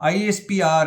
ISPR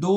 2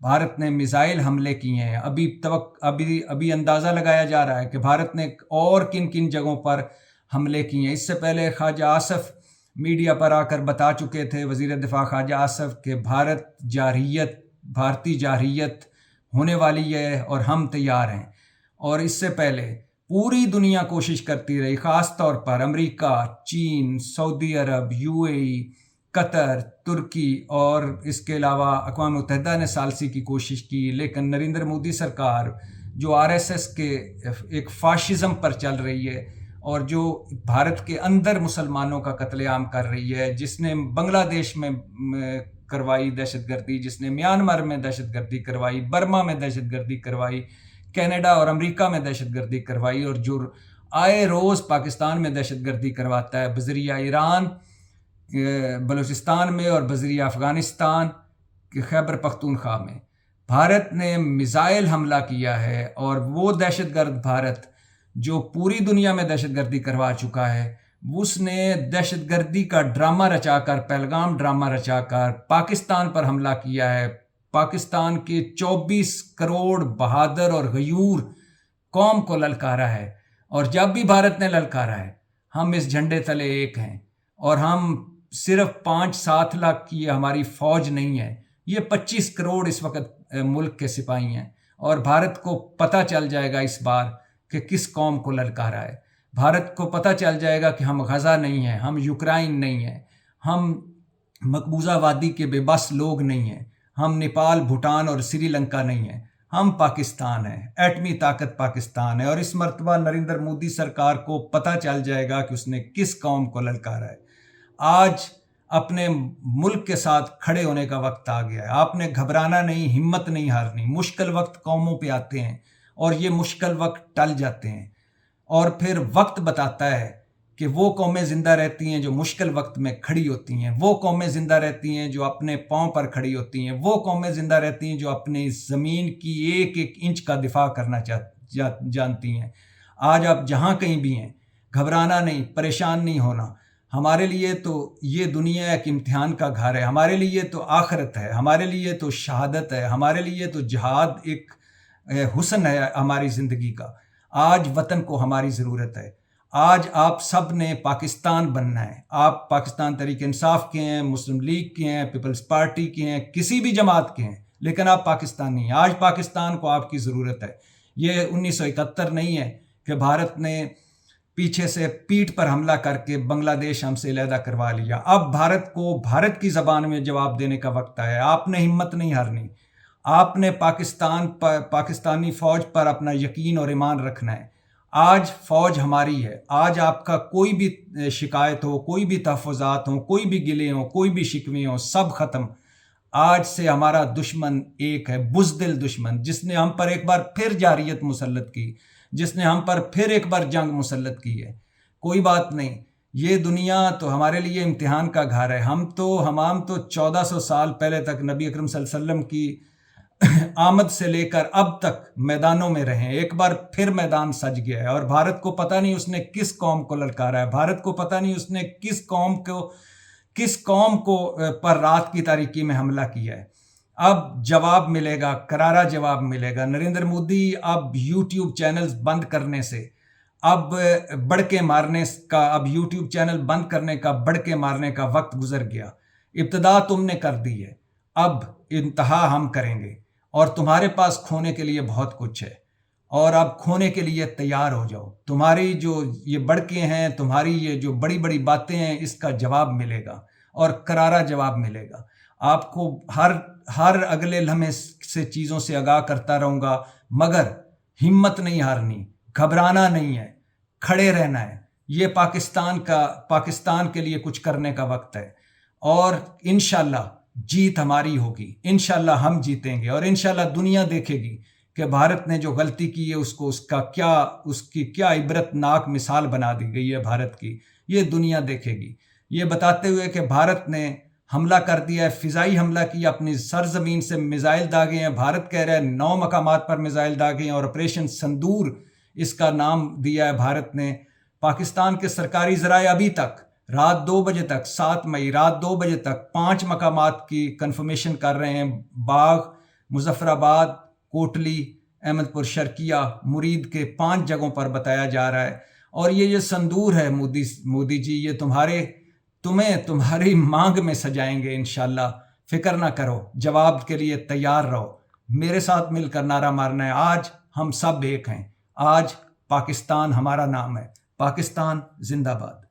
Bharat نے missile حملے کیے ہیں. ابھی اندازہ لگایا جا رہا ہے کہ بھارت نے اور کن کن جگہوں پر حملے کیے ہیں. اس سے پہلے خواجہ آصف میڈیا پر آ کر بتا چکے تھے، وزیر دفاع خواجہ آصف، کہ بھارتی جارحیت ہونے والی ہے اور ہم تیار ہیں. اور اس سے پہلے پوری دنیا کوشش کرتی رہی، خاص طور پر امریکہ، چین، سعودی عرب، UAE، قطر، ترکی اور اس کے علاوہ اقوام متحدہ نے ثالثی کی کوشش کی. لیکن نریندر مودی سرکار جو RSS کے ایک فاشزم پر چل رہی ہے اور جو بھارت کے اندر مسلمانوں کا قتل عام کر رہی ہے، جس نے بنگلہ دیش میں کروائی دہشت گردی، جس نے میانمار میں دہشت گردی کروائی، برما میں دہشت گردی کروائی، کینیڈا اور امریکہ میں دہشت گردی کروائی، اور جو آئے روز پاکستان میں دہشت گردی کرواتا ہے بذریعہ ایران بلوچستان میں اور بذریعہ افغانستان کے خیبر پختونخوا میں. بھارت نے میزائل حملہ کیا ہے، اور وہ دہشت گرد بھارت جو پوری دنیا میں دہشت گردی کروا چکا ہے، اس نے دہشت گردی کا ڈرامہ رچا کر، پہلگام ڈرامہ رچا کر پاکستان پر حملہ کیا ہے. پاکستان کے 24 کروڑ بہادر اور غیور قوم کو للکارا ہے. اور جب بھی بھارت نے للکارا ہے، ہم اس جھنڈے تلے ایک ہیں. اور ہم صرف 5-7 لاکھ کی ہماری فوج نہیں ہے، یہ 25 کروڑ اس وقت ملک کے سپاہی ہیں. اور بھارت کو پتہ چل جائے گا اس بار کہ کس قوم کو للکارا ہے. بھارت کو پتہ چل جائے گا کہ ہم غزہ نہیں ہیں، ہم یوکرائن نہیں ہیں، ہم مقبوضہ وادی کے بے بس لوگ نہیں ہیں، ہم نیپال، بھوٹان اور سری لنکا نہیں ہیں، ہم پاکستان ہیں، ایٹمی طاقت پاکستان ہے. اور اس مرتبہ نریندر مودی سرکار کو پتہ چل جائے گا کہ اس نے کس قوم کو للکارا ہے. آج اپنے ملک کے ساتھ کھڑے ہونے کا وقت آ گیا ہے. آپ نے گھبرانا نہیں، ہمت نہیں ہارنی. مشکل وقت قوموں پہ آتے ہیں اور یہ مشکل وقت ٹل جاتے ہیں، اور پھر وقت بتاتا ہے کہ وہ قومیں زندہ رہتی ہیں جو مشکل وقت میں کھڑی ہوتی ہیں، وہ قومیں زندہ رہتی ہیں جو اپنے پاؤں پر کھڑی ہوتی ہیں، وہ قومیں زندہ رہتی ہیں جو اپنی زمین کی ایک ایک انچ کا دفاع کرنا جانتی ہیں. آج آپ جہاں کہیں بھی ہیں، گھبرانا نہیں، پریشان نہیں ہونا. ہمارے لیے تو یہ دنیا ایک امتحان کا گھر ہے، ہمارے لیے تو آخرت ہے، ہمارے لیے تو شہادت ہے، ہمارے لیے تو جہاد ایک حسن ہے ہماری زندگی کا. آج وطن کو ہماری ضرورت ہے. آج آپ سب نے پاکستان بننا ہے. آپ پاکستان تحریک انصاف کے ہیں، مسلم لیگ کے ہیں، پیپلز پارٹی کے ہیں، کسی بھی جماعت کے ہیں، لیکن آپ پاکستانی ہیں. آج پاکستان کو آپ کی ضرورت ہے. یہ 1971 نہیں ہے کہ بھارت نے پیچھے سے پیٹھ پر حملہ کر کے بنگلہ دیش ہم سے علیحدہ کروا لیا. اب بھارت کو بھارت کی زبان میں جواب دینے کا وقت آیا ہے. آپ نے ہمت نہیں ہارنی. آپ نے پاکستانی فوج پر اپنا یقین اور ایمان رکھنا ہے. آج فوج ہماری ہے. آج آپ کا کوئی بھی شکایت ہو، کوئی بھی تحفظات ہوں، کوئی بھی گلے ہوں، کوئی بھی شکوے ہوں، سب ختم. آج سے ہمارا دشمن ایک ہے، بزدل دشمن، جس نے ہم پر ایک بار پھر جارحیت مسلط کی، جس نے ہم پر پھر ایک بار جنگ مسلط کی ہے. کوئی بات نہیں، یہ دنیا تو ہمارے لیے امتحان کا گھر ہے. ہم تو 1400 سال پہلے تک نبی اکرم صلی اللہ علیہ وسلم کی آمد سے لے کر اب تک میدانوں میں رہے ہیں. ایک بار پھر میدان سج گیا ہے، اور بھارت کو پتہ نہیں اس نے کس قوم کو للکارا ہے. بھارت کو پتہ نہیں اس نے کس قوم کو پر رات کی تاریکی میں حملہ کیا ہے. اب جواب ملے گا، کرارا جواب ملے گا. نریندر مودی اب یوٹیوب چینلز بند کرنے سے، اب بڑکے مارنے کا، اب یوٹیوب چینل بند کرنے کا، بڑکے مارنے کا وقت گزر گیا. ابتدا تم نے کر دی ہے، اب انتہا ہم کریں گے. اور تمہارے پاس کھونے کے لیے بہت کچھ ہے، اور اب کھونے کے لیے تیار ہو جاؤ. تمہاری جو یہ بڑکے ہیں، تمہاری یہ جو بڑی بڑی باتیں ہیں، اس کا جواب ملے گا، اور کرارا جواب ملے گا. آپ کو ہر اگلے لمحے سے چیزوں سے آگاہ کرتا رہوں گا، مگر ہمت نہیں ہارنی، گھبرانا نہیں ہے، کھڑے رہنا ہے. یہ پاکستان کے لیے کچھ کرنے کا وقت ہے، اور انشاءاللہ جیت ہماری ہوگی. انشاءاللہ ہم جیتیں گے، اور انشاءاللہ دنیا دیکھے گی کہ بھارت نے جو غلطی کی ہے اس کی کیا عبرت ناک مثال بنا دی گئی ہے بھارت کی. یہ دنیا دیکھے گی. یہ بتاتے ہوئے کہ بھارت نے حملہ کر دیا ہے، فضائی حملہ کیا، اپنی سرزمین سے میزائل داغے ہیں. بھارت کہہ رہا ہے 9 مقامات پر میزائل داغے ہیں، اور آپریشن سندور اس کا نام دیا ہے بھارت نے. پاکستان کے سرکاری ذرائع ابھی تک رات 2 بجے تک، 7 مئی رات 2 بجے تک 5 مقامات کی کنفرمیشن کر رہے ہیں. باغ، مظفرآباد، کوٹلی، احمد پور شرقیہ، مرید کے 5 جگہوں پر بتایا جا رہا ہے۔ اور یہ سندور ہے مودی جی، یہ تمہیں تمہاری مانگ میں سجائیں گے انشاءاللہ، فکر نہ کرو، جواب کے لیے تیار رہو، میرے ساتھ مل کر نعرہ مارنا ہے۔ آج ہم سب ایک ہیں، آج پاکستان ہمارا نام ہے، پاکستان زندہ باد۔